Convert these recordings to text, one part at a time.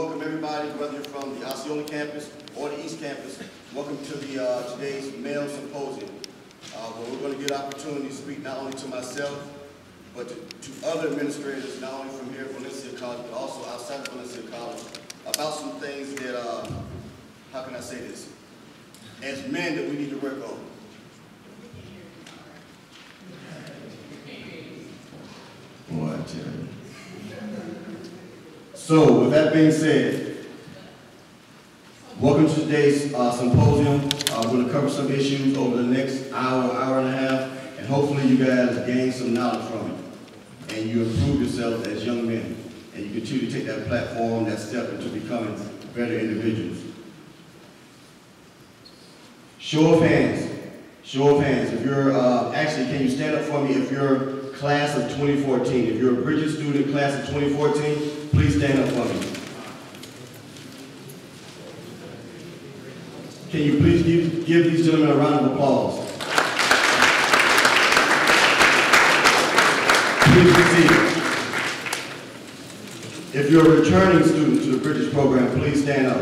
welcome everybody, whether you're from the Osceola campus or the East campus. Welcome to the today's Male Symposium, where we're going to get opportunity to speak not only to myself, but to other administrators, not only from here at Valencia College, but also outside of Valencia College, about some things that, how can I say this, as men that we need to work on. Boy, I tell you. So, with that being said, welcome to today's symposium. We're going to cover some issues over the next hour, hour and a half, and hopefully you guys gain some knowledge from it, and you improve yourselves as young men, and you continue to take that platform, that step into becoming better individuals. Show of hands. Show of hands. If you're, actually, can you stand up for me if you're class of 2014? If you're a Bridget student, class of 2014, please stand up for me. Can you please give these gentlemen a round of applause? Please be seated. If you're a returning student to the Bridget program, please stand up.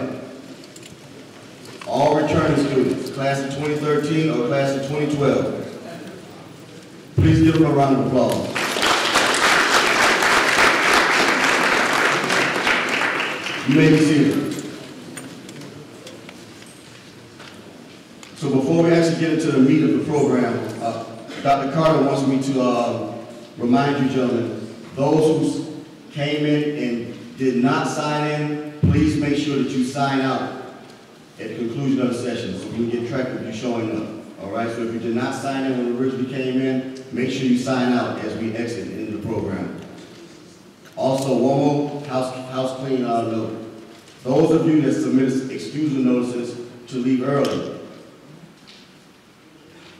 All returning students, class of 2013 or class of 2012. Please give them a round of applause. You may be seated. So before we actually get into the meat of the program, Dr. Carter wants me to remind you gentlemen, those who came in and did not sign in, please make sure that you sign out at the conclusion of the session so we can get track of you showing up. All right, so if you did not sign in when you originally came in, make sure you sign out as we exit into the program. Also, one more house clean note. Those of you that submitted excusal notices to leave early,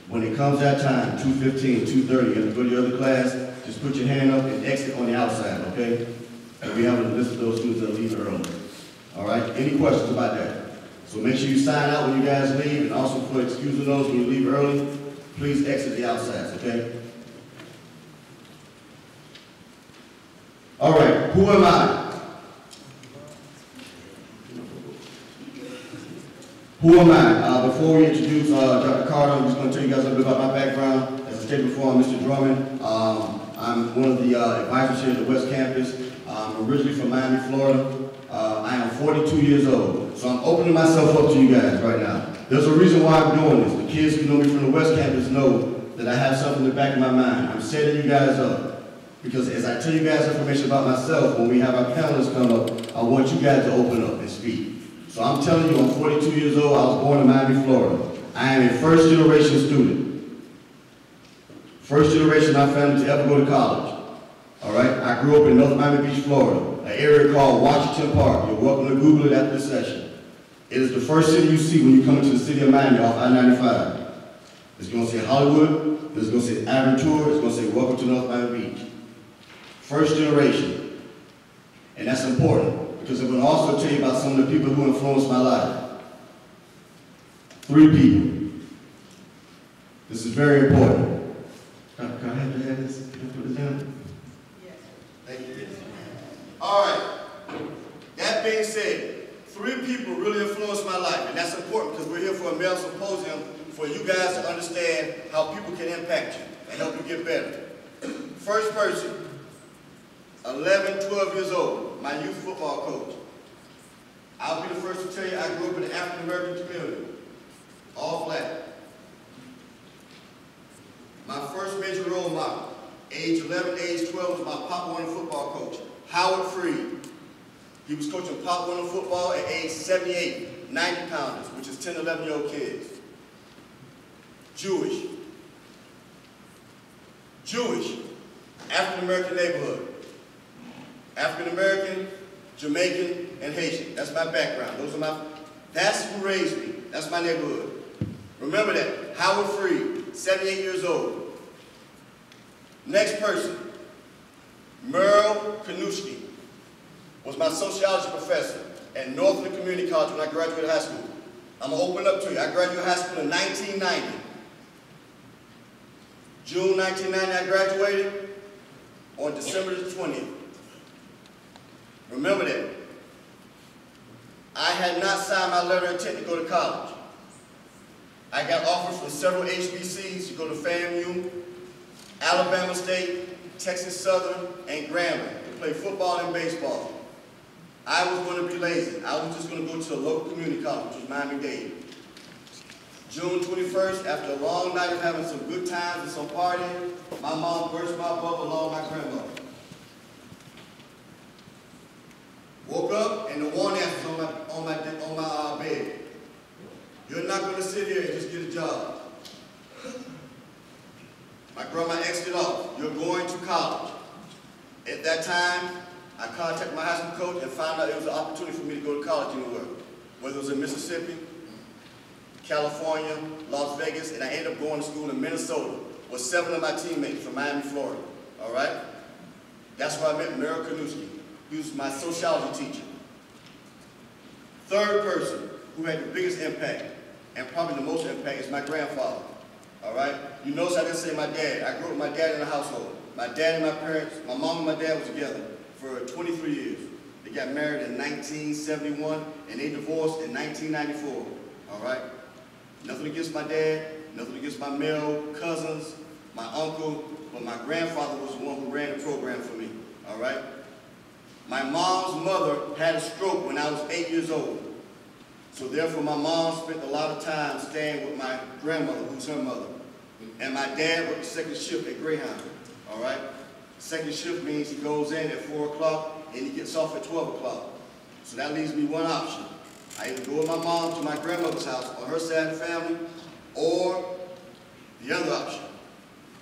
when it comes that time, 2:15, 2:30, and go to your other class, just put your hand up and exit on the outside, okay? And we have a list of those students that leave early. All right, any questions about that? So make sure you sign out when you guys leave, and also for excusal notice when you leave early, please exit the outsides, okay? All right, who am I? Who am I? Before we introduce Dr. Carter, I'm just going to tell you guys a little bit about my background. As I stated before, I'm Mr. Drummond. I'm one of the advisors here at the West Campus. I'm originally from Miami, Florida. I am 42 years old, so I'm opening myself up to you guys right now. There's a reason why I'm doing this. The kids who know me from the West Campus know that I have something in the back of my mind. I'm setting you guys up, because as I tell you guys information about myself, when we have our panelists come up, I want you guys to open up and speak. So I'm telling you, I'm 42 years old. I was born in Miami, Florida. I am a first-generation student. First generation of my family to ever go to college. All right? I grew up in North Miami Beach, Florida, an area called Washington Park. You're welcome to Google it after the session. It is the first city you see when you come into the city of Miami off I-95. It's going to say Hollywood. It's going to say Aventura. It's going to say Welcome to North Miami Beach. First generation. And that's important, because I'm going to also tell you about some of the people who influenced my life. 3 people. This is very important. Can I have this? Can I put this down? Yes. Thank you. All right. That being said, 3 people really influenced my life, and that's important because we're here for a male symposium for you guys to understand how people can impact you and help you get better. First person, 11, 12 years old, my youth football coach. I'll be the first to tell you I grew up in an African-American community, all black. My first major role model, age 11, age 12, was my Pop Warner football coach, Howard Freed. He was coaching Pop Warner football at age 78, 90 pounders, which is 10, 11-year-old kids. Jewish, African-American neighborhood. African-American, Jamaican, and Haitian. That's my background. That's who raised me. That's my neighborhood. Remember that. Howard Freed, 78 years old. Next person, Merle Kanushki, was my sociology professor at Northland Community College when I graduated high school. I'm going to open up to you. I graduated high school in 1990. June 1990, I graduated on December the 20th. Remember that. I had not signed my letter of intent to go to college. I got offers from several HBCs to go to FAMU, Alabama State, Texas Southern, and Grambling to play football and baseball. I was going to be lazy. I was just going to go to a local community college, which was Miami-Dade. June 21st, after a long night of having some good times and some partying, my mom burst my bubble along with my grandmother. Woke up and the warning answers on my bed. You're not going to sit here and just get a job. My grandma exited off. You're going to college. At that time, I contacted my high school coach and found out it was an opportunity for me to go to college anywhere. Whether it was in Mississippi, California, Las Vegas, and I ended up going to school in Minnesota with 7 of my teammates from Miami, Florida. All right? That's where I met Merrill Kanuski. He was my sociology teacher. Third person who had the biggest impact, and probably the most impact, is my grandfather. All right? You notice I didn't say my dad. I grew up with my dad in the household. My dad and my parents, my mom and my dad was together for 23 years. They got married in 1971, and they divorced in 1994. All right? Nothing against my dad, nothing against my male cousins, my uncle, but my grandfather was the one who ran the program for me. All right? My mom's mother had a stroke when I was 8 years old. So therefore, my mom spent a lot of time staying with my grandmother, who's her mother. And my dad worked the second shift at Greyhound, all right? Second shift means he goes in at 4 o'clock and he gets off at 12 o'clock. So that leaves me one option. I either go with my mom to my grandmother's house on her side of the family, or the other option,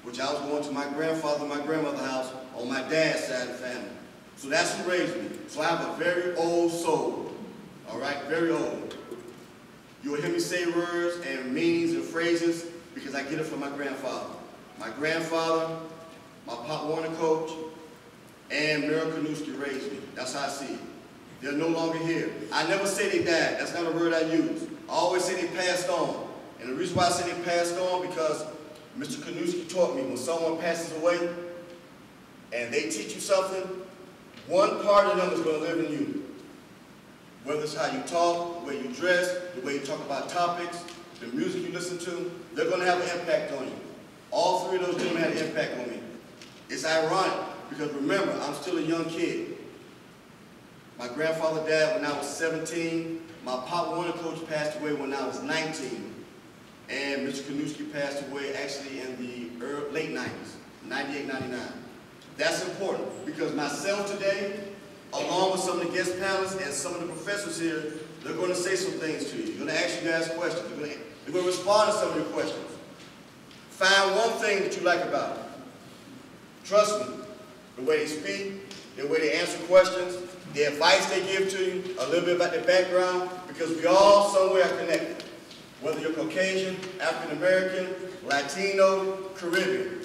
which I was going to my grandfather and my grandmother's house on my dad's side of the family. So that's who raised me. So I have a very old soul, all right, very old. You'll hear me say words and meanings and phrases because I get it from my grandfather. My grandfather, my Pop Warner coach, and Merrill Kanuski raised me. That's how I see it. They're no longer here. I never say they died. That's not a word I use. I always say they passed on. And the reason why I say they passed on because Mr. Kanuski taught me when someone passes away and they teach you something, one part of them is going to live in you. Whether it's how you talk, the way you dress, the way you talk about topics, the music you listen to, they're going to have an impact on you. All 3 of those gentlemen had an impact on me. It's ironic because remember, I'm still a young kid. My grandfather died when I was 17. My Pop Warner coach passed away when I was 19. And Mr. Kanuski passed away actually in the late 90s, 98, 99. That's important because myself today, along with some of the guest panelists and some of the professors here, they're going to say some things to you. They're going to ask you guys questions. They're going to respond to some of your questions. Find one thing that you like about them. Trust me, the way they speak, the way they answer questions, the advice they give to you, a little bit about their background, because we all somewhere are connected. Whether you're Caucasian, African American, Latino, Caribbean,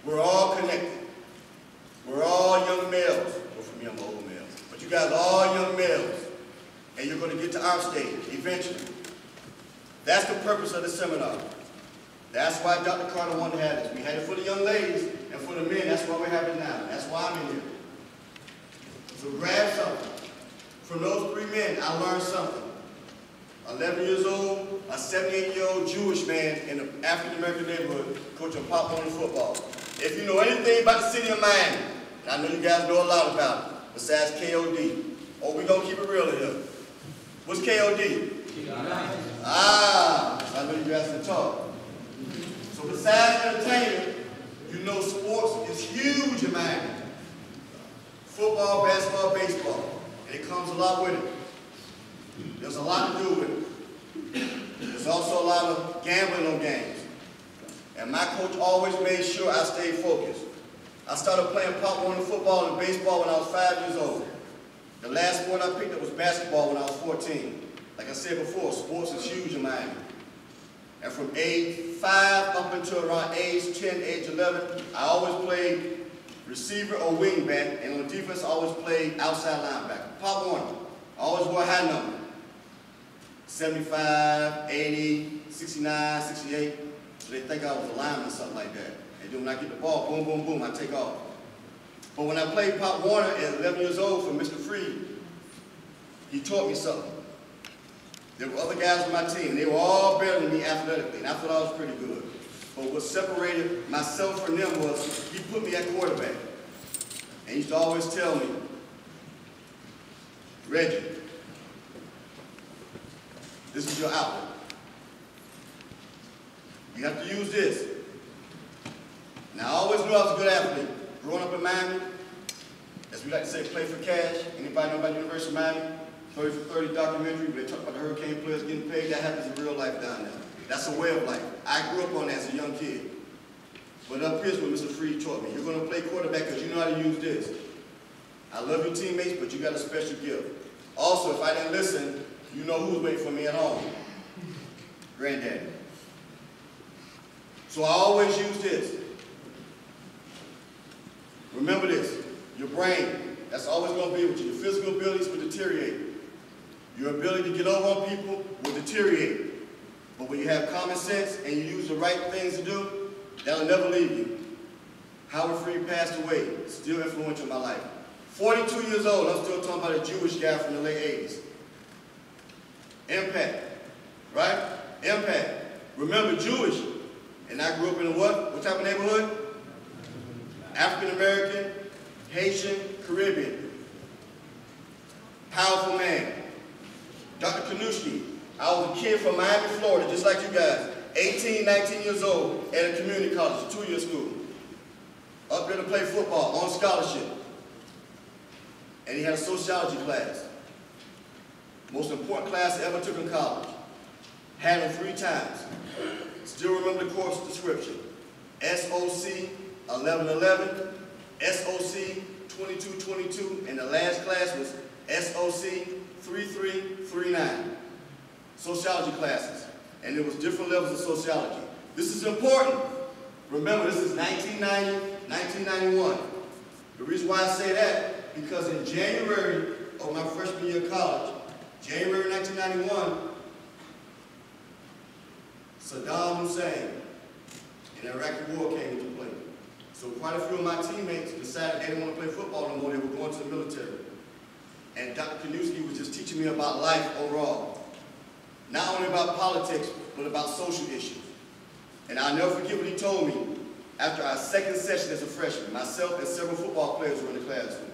we're all connected. We're all young males. Well, for me, I'm an old male. But you guys are all young males. And you're going to get to our stage eventually. That's the purpose of the seminar. That's why Dr. Carter wanted to have this. We had it for the young ladies, and for the men, that's why we're having it now. That's why I'm in here. So grab something. From those 3 men, I learned something. 11 years old, a 78-year-old Jewish man in an African-American neighborhood coaching Pop Warner football. If you know anything about the city of Miami, and I know you guys know a lot about it, besides KOD. Oh, we're going to keep it real here. What's KOD? Ah, I know you guys can talk. So besides entertainment, you know sports is huge in Miami. Football, basketball, baseball. And it comes a lot with it. There's a lot to do with it. There's also a lot of gambling on games. And my coach always made sure I stayed focused. I started playing Pop Warner football and baseball when I was 5 years old. The last sport I picked up was basketball when I was 14. Like I said before, sports is huge in Miami. And from age 5 up until around age 10, age 11, I always played receiver or wingback, and on defense I always played outside linebacker. Pop Warner, I always wore a high number. 75, 80, 69, 68. So they think I was a lineman or something like that. And then when I get the ball, boom, boom, boom, I take off. But when I played Pop Warner at 11 years old for Mr. Freed, he taught me something. There were other guys on my team. They were all better than me athletically, and I thought I was pretty good. But what separated myself from them was he put me at quarterback. And he used to always tell me, Reggie, this is your outlet. You have to use this. Now, I always knew I was a good athlete. Growing up in Miami, as we like to say, play for cash. Anybody know about the University of Miami? 30 for 30 documentary where they talk about the hurricane players getting paid. That happens in real life down there. That's a way of life. I grew up on that as a young kid. But up here's what Mr. Freed taught me. You're going to play quarterback because you know how to use this. I love your teammates, but you got a special gift. Also, if I didn't listen, you know who was waiting for me at home. Granddaddy. So I always use this. Remember this. Your brain, that's always going to be with you. Your physical abilities will deteriorate. Your ability to get over on people will deteriorate. But when you have common sense and you use the right things to do, that'll never leave you. Howard Freed passed away, still influential in my life. 42 years old, I'm still talking about a Jewish guy from the late 80s. Impact, right? Impact. Remember, Jewish, and I grew up in a what? What type of neighborhood? African American, Haitian, Caribbean. Powerful man. Dr. Kanushki. I was a kid from Miami, Florida, just like you guys. 18, 19 years old at a community college, a 2-year school. Up there to play football, on scholarship. And he had a sociology class. Most important class I ever took in college. Had him 3 times. Still remember the course description. SOC 1111, SOC 2222, and the last class was SOC 3339. Sociology classes. And there was different levels of sociology. This is important. Remember, this is 1990, 1991. The reason why I say that, because in January of my freshman year of college, January 1991, Saddam Hussein and the Iraqi war came into play. So quite a few of my teammates decided they didn't want to play football no more, they were going to the military. And Dr. Kanushki was just teaching me about life overall. Not only about politics, but about social issues. And I'll never forget what he told me after our second session as a freshman. Myself and several football players were in the classroom.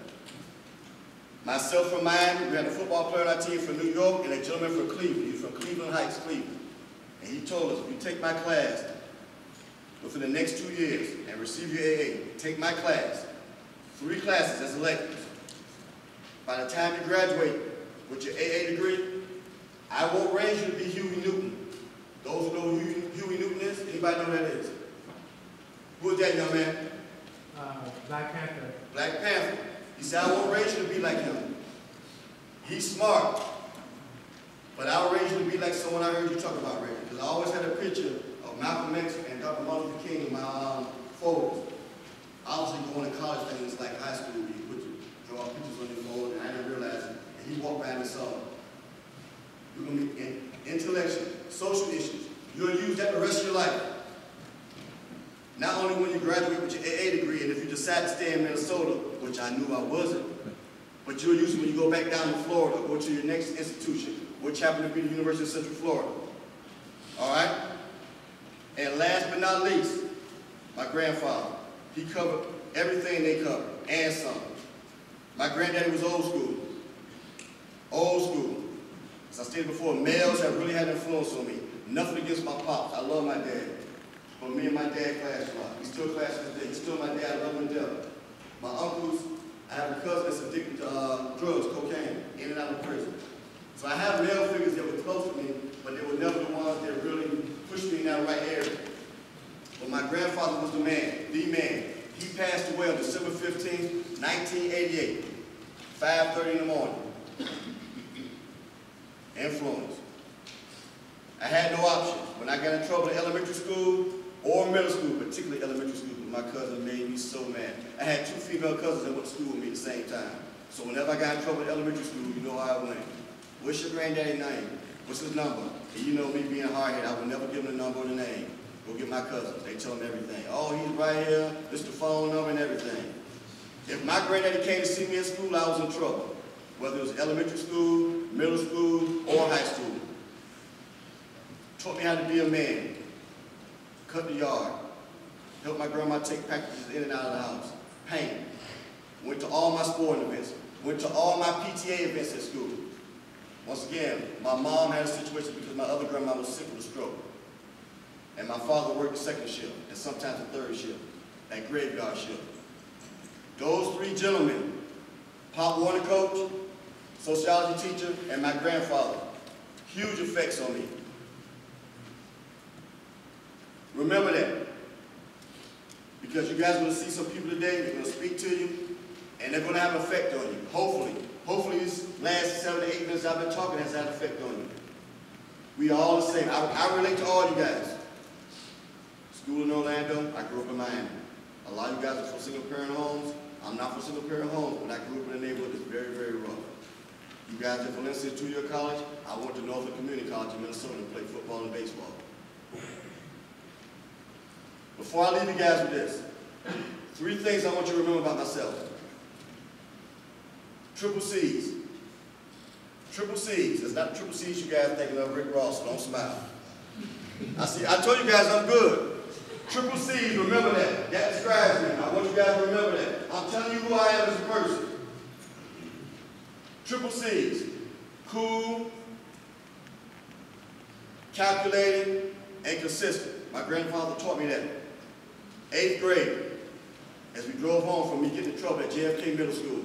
Myself from Miami, we had a football player on our team from New York, and a gentleman from Cleveland. He was from Cleveland Heights, Cleveland. And he told us, if you take my class within the next 2 years and receive your AA, take my class, 3 classes as electives. By the time you graduate with your AA degree, I won't raise you to be Huey Newton. Those who know who Huey Newton is, anybody know who that is? Who is that young man? Black Panther. Black Panther. He said, I won't raise you to be like him. He's smart. But I'll raise you to be like someone I heard you talk about, Reggie. Because I always had a picture of Malcolm X and Dr. Martin Luther King in my photos. Obviously going to college things like high school, you put draw pictures on your photo, and I didn't realize it. And he walked by and saw it. You're going to be intellectual, social issues. You'll use that the rest of your life. Not only when you graduate with your AA degree, and if you decide to stay in Minnesota, which I knew I wasn't, but you'll use it when you go back down to Florida, or go to your next institution, which happened to be the University of Central Florida. All right? And last but not least, my grandfather. He covered everything they covered, and some. My granddaddy was old school. Old school. As I stated before, males have really had an influence on me. Nothing against my pops. I love my dad. But me and my dad clashed a lot. We still clash to this day. He's still my dad. I love him to death. My uncles, I have a cousin that's addicted to drugs, cocaine, in and out of prison. So I have male figures that were close to me, but they were never the ones that really pushed me in that right area. But my grandfather was the man, the man. He passed away on December 15, 1988, 5:30 in the morning. Influence. I had no option. When I got in trouble in elementary school or middle school, particularly elementary school, my cousin made me so mad. I had 2 female cousins that went to school with me at the same time. So whenever I got in trouble in elementary school, you know how I went. What's your granddaddy's name? What's his number? And you know me being hard-headed, I would never give him the number or the name. Go get my cousins. They tell them everything. Oh, he's right here. This is the phone number and everything. If my granddaddy came to see me at school, I was in trouble. whether it was elementary school, middle school, or high school. Taught me how to be a man, cut the yard, helped my grandma take packages in and out of the house, paint, went to all my sporting events, went to all my PTA events at school. Once again, my mom had a situation because my other grandma was sick with a stroke. And my father worked the second shift, and sometimes the third shift, that graveyard shift. Those three gentlemen, Pop Warner coach, sociology teacher, and my grandfather, huge effects on me. Remember that. Because you guys are going to see some people today, they're going to speak to you, and they're going to have an effect on you, hopefully. Hopefully these last 7 to 8 minutes I've been talking has had an effect on you. We are all the same. I relate to all you guys. School in Orlando, I grew up in Miami. A lot of you guys are from single parent homes. I'm not from single parent homes, but I grew up in a neighborhood that's very, very rough. You guys at Valencia 2-year college, I went to Northern Community College in Minnesota and played football and baseball. Before I leave you guys with this, 3 things I want you to remember about myself. Triple C's. Triple C's. It's not the triple C's you guys thinking of Rick Ross, so don't smile. I told you guys I'm good. Triple C's, remember that. That describes me. I want you guys to remember that. I'm telling you who I am as a person. Triple C's. Cool, calculating, and consistent. My grandfather taught me that. 8th grade, as we drove home from me getting in trouble at JFK Middle School.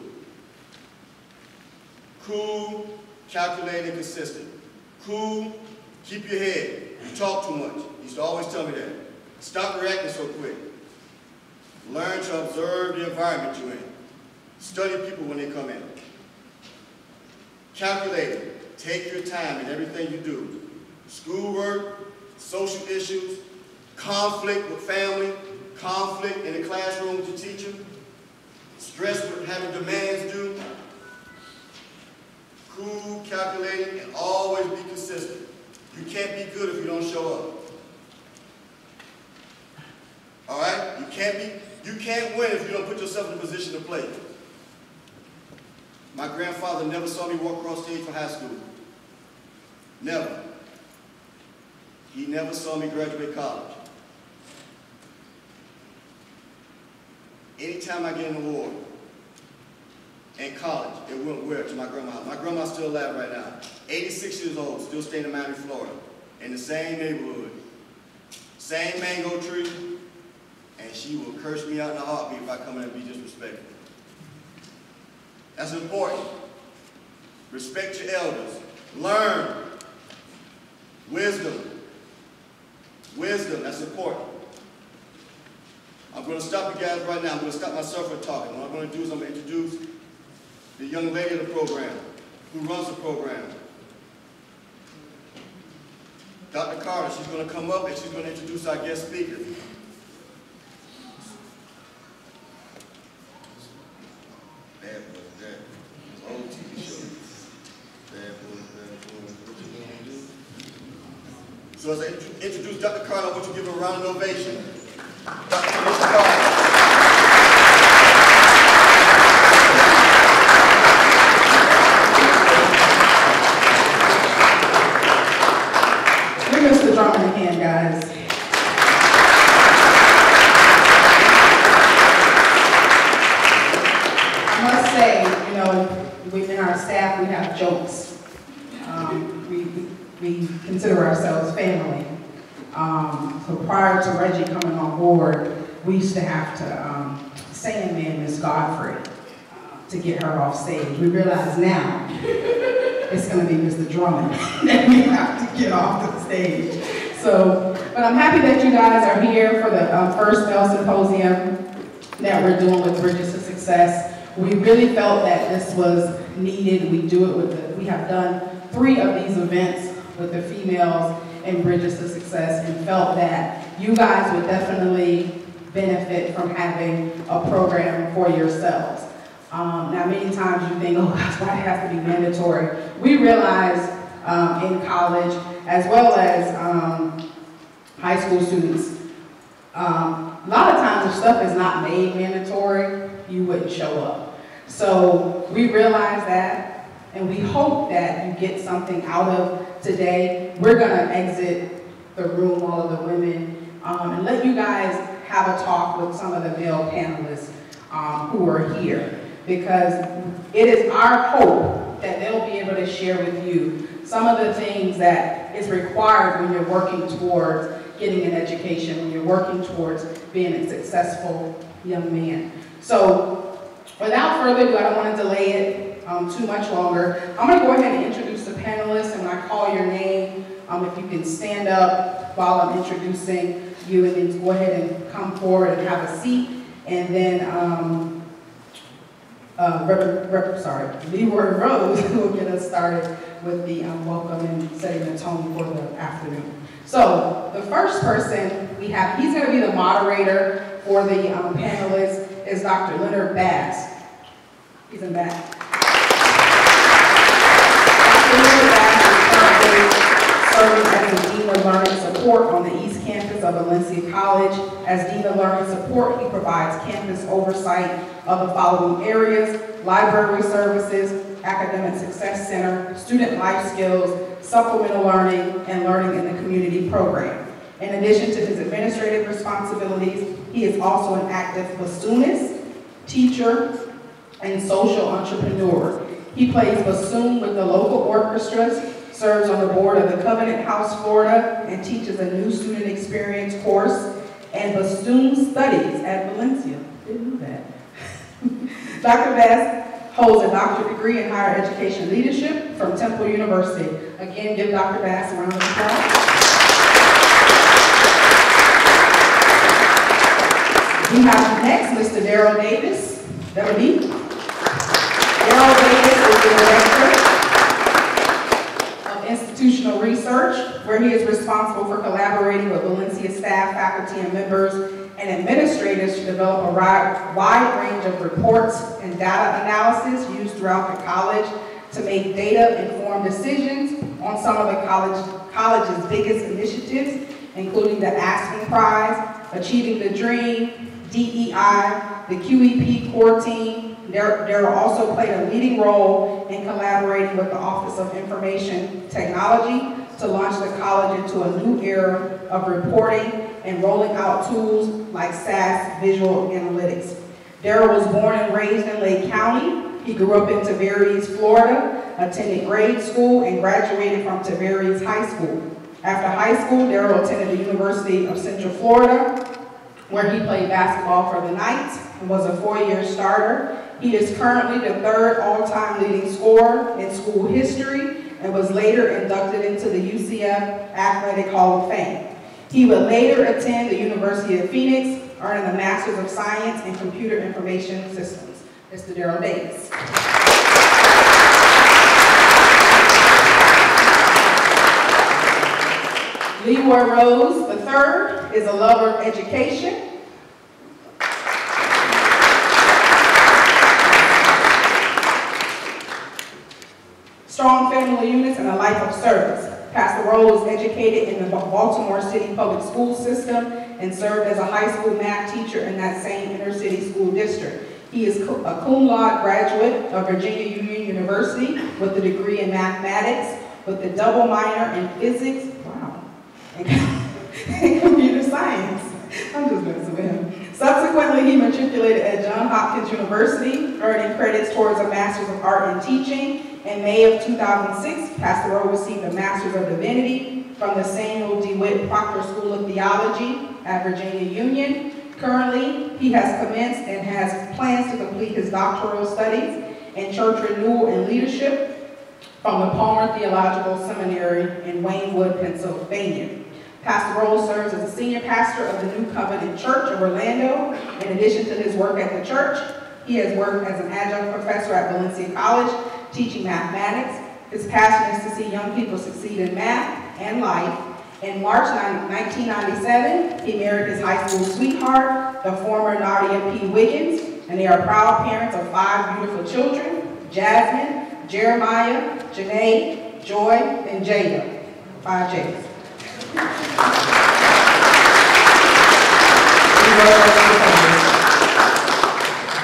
Cool, calculating, consistent. Cool, keep your head. You talk too much. He used to always tell me that. Stop reacting so quick. Learn to observe the environment you're in. Study people when they come in. Calculating. Take your time in everything you do. Schoolwork, social issues, conflict with family, conflict in the classroom with your teacher, stress with having demands due. Cool, calculating, and always be consistent. You can't be good if you don't show up. All right? You can't win if you don't put yourself in a position to play. My grandfather never saw me walk across stage for high school. Never. He never saw me graduate college. Anytime I get an award in college, it went where? To my grandma's house. My grandma's still alive right now. 86 years old, still staying in Miami, Florida. In the same neighborhood. Same mango tree. And she will curse me out in a heartbeat if I come in and be disrespectful. That's important. Respect your elders. Learn. Wisdom. Wisdom, that's important. I'm going to stop you guys right now. I'm going to stop myself from talking. What I'm going to do is I'm going to introduce the young lady of the program, who runs the program. Dr. Carter, she's going to come up and she's going to introduce our guest speaker. Bad Boys, that. It's an old TV show. Bad Boys, what you going to do? So as I introduce Dr. Carter, I want you to give her a round of ovation. Dr. Carter. Give Mr. Drummond a hand, guys. I must say, you know, within our staff, we have jokes. We consider ourselves family. So prior to Reggie coming on board, we used to have to Sandman Miss Godfrey to get her off stage. We realize now it's going to be Mr. Drummond that we have to get off the stage. So, but I'm happy that you guys are here for the first Bell Symposium that we're doing with Bridges to Success. We really felt that this was needed. We have done 3 of these events with the females in Bridges to Success and felt that you guys would definitely benefit from having a program for yourselves. Now, many times you think, oh gosh, why it has to be mandatory? We realize in college, as well as high school students, a lot of times if stuff is not made mandatory, you wouldn't show up. So we realize that, And we hope that you get something out of today. We're gonna exit the room, all of the women, and let you guys have a talk with some of the male panelists who are here, because it is our hope that they'll be able to share with you some of the things that is required when you're working towards getting an education, when you're working towards being a successful young man. So without further ado, I don't want to delay it too much longer. I'm going to go ahead and introduce the panelists, and when I call your name, if you can stand up while I'm introducing you, and then go ahead and come forward and have a seat. And then Leroy Rose will get us started with the welcome and setting the tone for the afternoon. So the first person we have, he's going to be the moderator for the panelists, is Dr. Leonard Bass. He's in back. Dr. Leonard Bass is currently serving as the Dean of Learning Support on the East Campus of Valencia College. As Dean of Learning Support, he provides campus oversight of the following areas: library services, academic success center, student life skills, supplemental learning, and learning in the community program. In addition to his administrative responsibilities, he is also an active bassoonist, teacher, and social entrepreneur. He plays bassoon with the local orchestras, serves on the board of the Covenant House Florida, and teaches a new student experience course and bassoon studies at Valencia. Didn't know that. Dr. Bass holds a doctorate degree in higher education leadership from Temple University. Again, give Dr. Bass a round of applause. We have next Mr. Daryl Davis. That'll be. Daryl Davis is the director of institutional research, where he is responsible for collaborating with Valencia staff, faculty, and members and administrators to develop a wide range of reports and data analysis used throughout the college to make data-informed decisions on some of the college's biggest initiatives, including the Aspen Prize, Achieving the Dream, DEI, the QEP core team. Daryl also played a leading role in collaborating with the Office of Information Technology to launch the college into a new era of reporting and rolling out tools like SAS visual analytics. Daryl was born and raised in Lake County. He grew up in Tavares, Florida, attended grade school, and graduated from Tavares High School. After high school, Daryl attended the University of Central Florida, where he played basketball for the Knights and was a 4-year starter. He is currently the 3rd all-time leading scorer in school history and was later inducted into the UCF Athletic Hall of Fame. He would later attend the University of Phoenix, earning a Master's of Science in Computer Information Systems. Mr. Daryl Davis. Leroy Rose III is a lover of education. Strong family units and a life of service. Pastor Rose was educated in the Baltimore City Public School System and served as a high school math teacher in that same inner city school district. He is a cum laude graduate of Virginia Union University with a degree in mathematics, with a double minor in physics, wow, and computer science. I'm just messing with him. Subsequently, he matriculated at Johns Hopkins University, earning credits towards a Master's of Art in Teaching. In May of 2006, Pastor Rose received a Master's of Divinity from the Samuel DeWitt Proctor School of Theology at Virginia Union. Currently, he has commenced and has plans to complete his doctoral studies in church renewal and leadership from the Palmer Theological Seminary in Waynewood, Pennsylvania. Pastor Rose serves as a senior pastor of the New Covenant Church of Orlando. In addition to his work at the church, he has worked as an adjunct professor at Valencia College, teaching mathematics. His passion is to see young people succeed in math and life. In March 1997, he married his high school sweetheart, the former Nadia P. Wiggins, and they are proud parents of 5 beautiful children: Jasmine, Jeremiah, Janae, Joy, and Jada. 5 J's.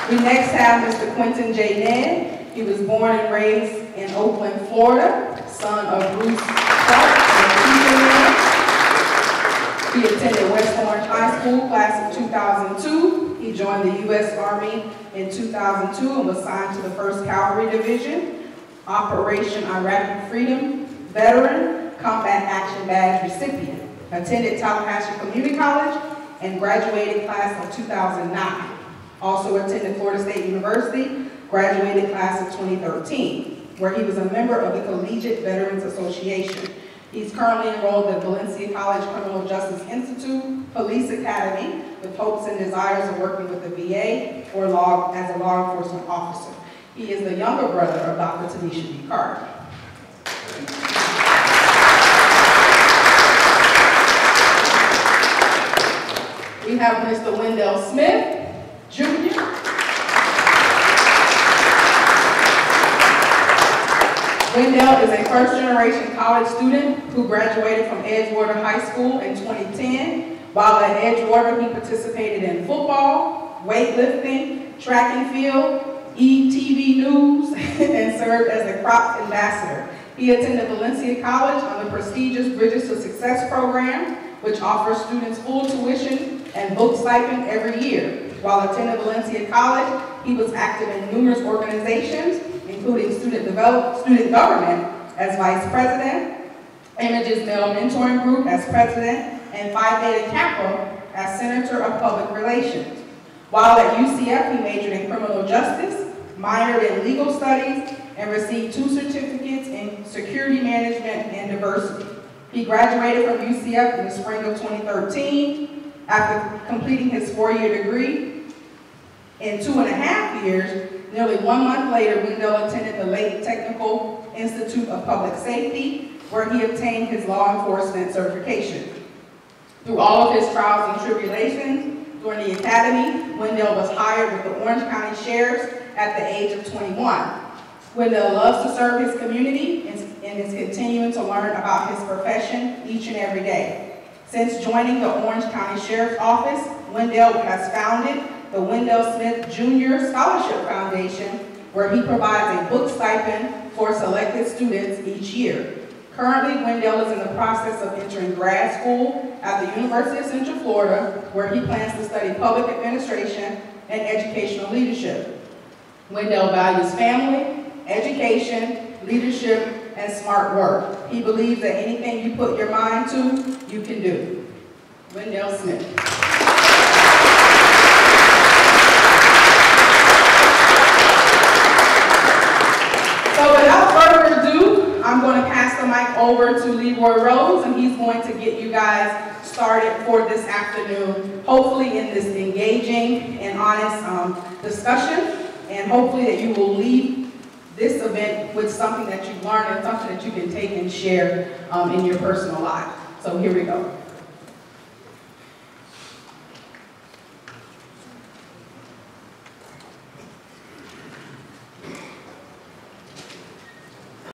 We next have Mr. Quentin J. Ned. He was born and raised in Oakland, Florida, son of Bruce Clark and Keisha Miller. He attended West Orange High School, class of 2002. He joined the U.S. Army in 2002 and was signed to the 1st Cavalry Division, Operation Iraqi Freedom veteran, Combat Action Badge recipient. Attended Tallahassee Community College and graduated class of 2009. Also attended Florida State University, graduated class of 2013, where he was a member of the Collegiate Veterans Association. He's currently enrolled at Valencia College Criminal Justice Institute, Police Academy, with hopes and desires of working with the VA or as a law enforcement officer. He is the younger brother of Dr. Tanisha D. Carter. We have Mr. Wendell Smith, Jr. Wendell is a first-generation college student who graduated from Edgewater High School in 2010. While at Edgewater, he participated in football, weightlifting, track and field, ETV News, and served as a crop ambassador. He attended Valencia College on the prestigious Bridges to Success program, which offers students full tuition and book stipend every year. While attending Valencia College, he was active in numerous organizations, including student government as vice president, Images Male Mentoring Group as president, and Phi Beta Kappa as senator of public relations. While at UCF, he majored in criminal justice, minored in legal studies, and received 2 certificates in security management and diversity. He graduated from UCF in the spring of 2013. After completing his 4-year degree in 2.5 years, nearly 1 month later, Wendell attended the Lake Technical Institute of Public Safety, where he obtained his law enforcement certification. Through all of his trials and tribulations during the academy, Wendell was hired with the Orange County Sheriffs at the age of 21. Wendell loves to serve his community and is continuing to learn about his profession each and every day. Since joining the Orange County Sheriff's Office, Wendell has founded the Wendell Smith Jr. Scholarship Foundation, where he provides a book stipend for selected students each year. Currently, Wendell is in the process of entering grad school at the University of Central Florida, where he plans to study public administration and educational leadership. Wendell values family, education, leadership, and smart work. He believes that anything you put your mind to, you can do. Wendell Smith. So without further ado, I'm going to pass the mic over to Leroy Rose, and he's going to get you guys started for this afternoon, hopefully in this engaging and honest discussion, and hopefully that you will leave this event with something that you've learned and something that you can take and share in your personal life. So here we go.